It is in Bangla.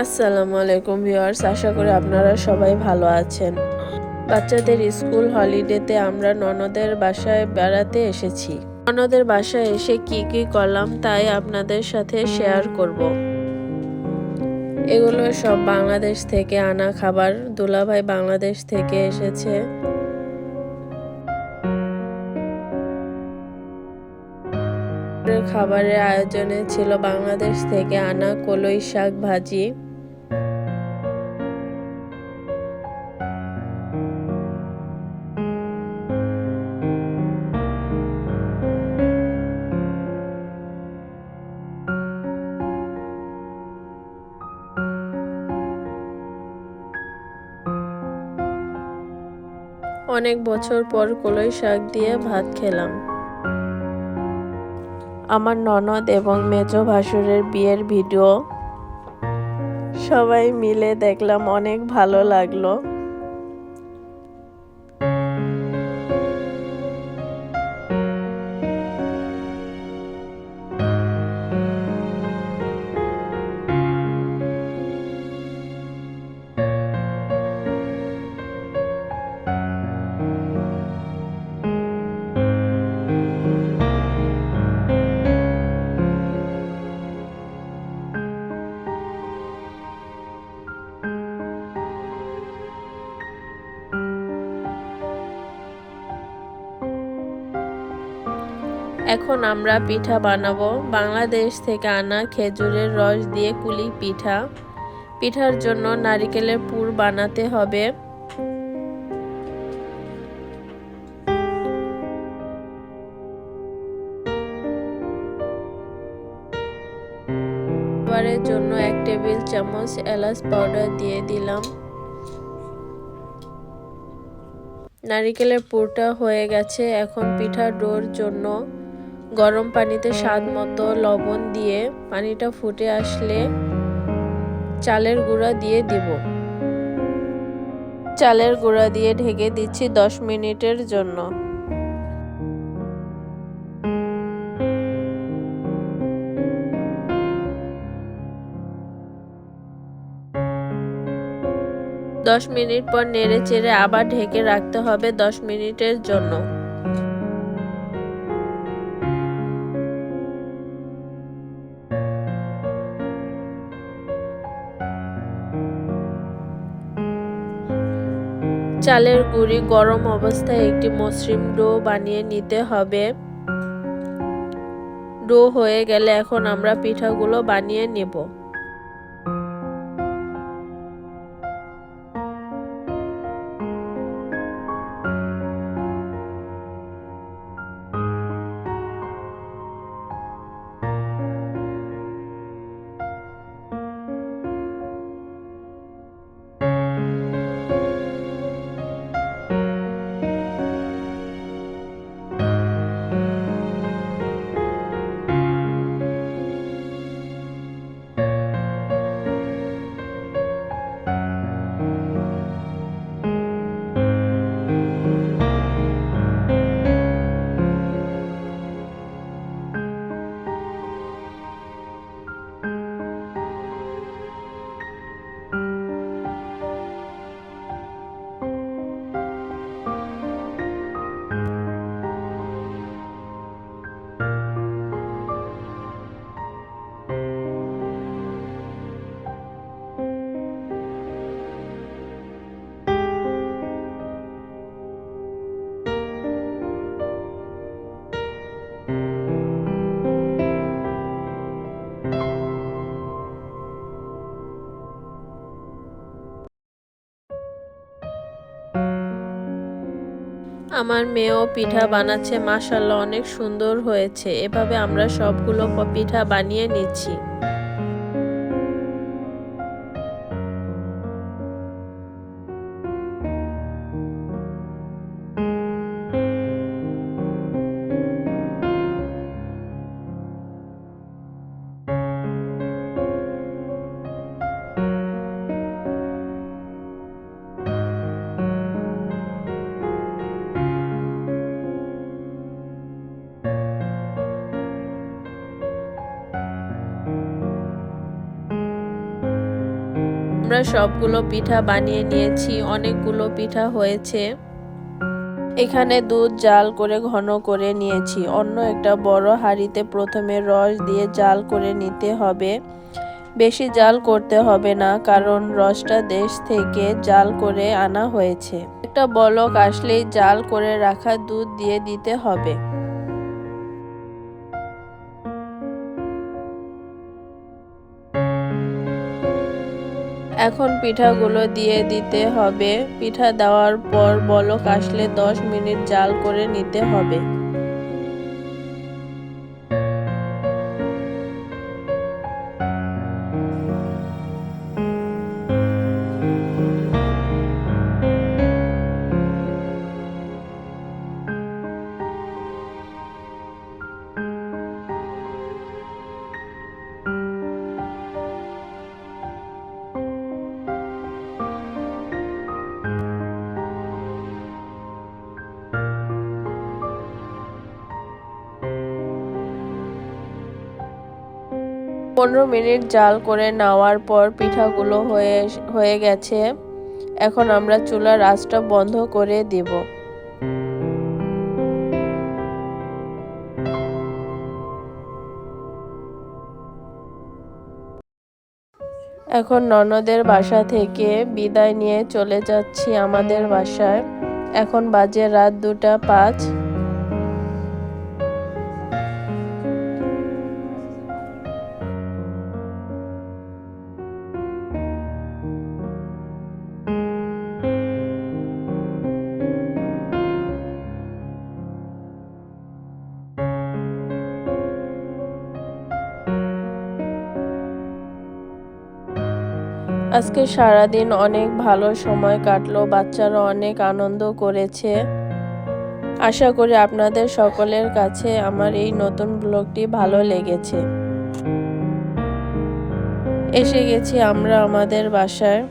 আসসালামু আলাইকুম ভিউয়ার্স, আশা করি আপনারা সবাই ভালো আছেন। বাচ্চাদের স্কুল হলিডেতে আমরা ননদের বাসায় বেড়াতে এসেছি। ননদের বাসায় এসে কি কি করলাম তাই আপনাদের সাথে শেয়ার করব। এগুলো সব বাংলাদেশ থেকে আনা খাবার। দুলাভাই বাংলাদেশ থেকে এসেছে। খাবারের আয়োজনে ছিল বাংলাদেশ থেকে আনা কলই শাক ভাজি, অনেক বছর পর কলই শাক দিয়ে ভাত খেলাম। আমার ননদ এবং মেজো ভাসুরের বিয়ের ভিডিও সবাই মিলে দেখলাম, অনেক ভালো লাগলো। এখন আমরা পিঠা বানাবো। বাংলাদেশ থেকে আনা খেজুরের রস দিয়ে কুলি পিঠা। পিঠার জন্য নারিকেলের পুর বানাতে হবে। খাবারের জন্য 1 টেবিল চামচ এলাচ পাউডার দিয়ে দিলাম। নারিকেলের পুরটা হয়ে গেছে। এখন পিঠা ডোর জন্য গরম পানিতে স্বাদ মতো লবণ দিয়ে পানিটা ফুটে আসলে চালের গুঁড়া দিয়ে দিব। চালের গুঁড়া দিয়ে ঢেকে দিচ্ছি 10 মিনিটের জন্য। দশ মিনিট পর নেড়ে চেড়ে আবার ঢেকে রাখতে হবে 10 মিনিটের জন্য। চালের গুঁড়ি গরম অবস্থায় একটি মসৃণ ডো বানিয়ে নিতে হবে। ডো হয়ে গেলে এখন আমরা পিঠাগুলো বানিয়ে নেব। আমার মেয়েও পিঠা বানাচ্ছে, মাশাআল্লাহ অনেক সুন্দর হয়েছে। এভাবে আমরা সবগুলো পিঠা বানিয়ে নিচ্ছি। আমরা সবগুলো পিঠা বানিয়ে নিয়েছি, অনেকগুলো পিঠা হয়েছে। এখানে দুধ জাল করে ঘন করে নিয়েছি। অন্য একটা বড় হাঁড়িতে প্রথমে রস দিয়ে জাল করে নিতে হবে। বেশি জাল করতে হবে না, কারণ রসটা দেশ থেকে জাল করে আনা হয়েছে। একটা বলক আসলেই জাল করে রাখা দুধ দিয়ে দিতে হবে। এখন পিঠাগুলো দিয়ে দিতে হবে। পিঠা দেওয়ার পর বলক আসলে 10 মিনিট জাল করে নিতে হবে। পনেরো মিনিট জাল করে নেওয়ার পর পিঠাগুলো হয়ে গেছে। এখন আমরা চুলার আঁচটা বন্ধ করে দেব। এখন ননদের বাসা থেকে বিদায় নিয়ে চলে যাচ্ছি আমাদের বাসায়। এখন বাজে রাত 2টা 5। আজকে সারাদিন অনেক ভালো সময় কাটলো, বাচ্চারা অনেক আনন্দ করেছে। আশা করি আপনাদের সকলের কাছে আমার এই নতুন ব্লগটি ভালো লেগেছে। এসে গেছি আমরা আমাদের বাসায়।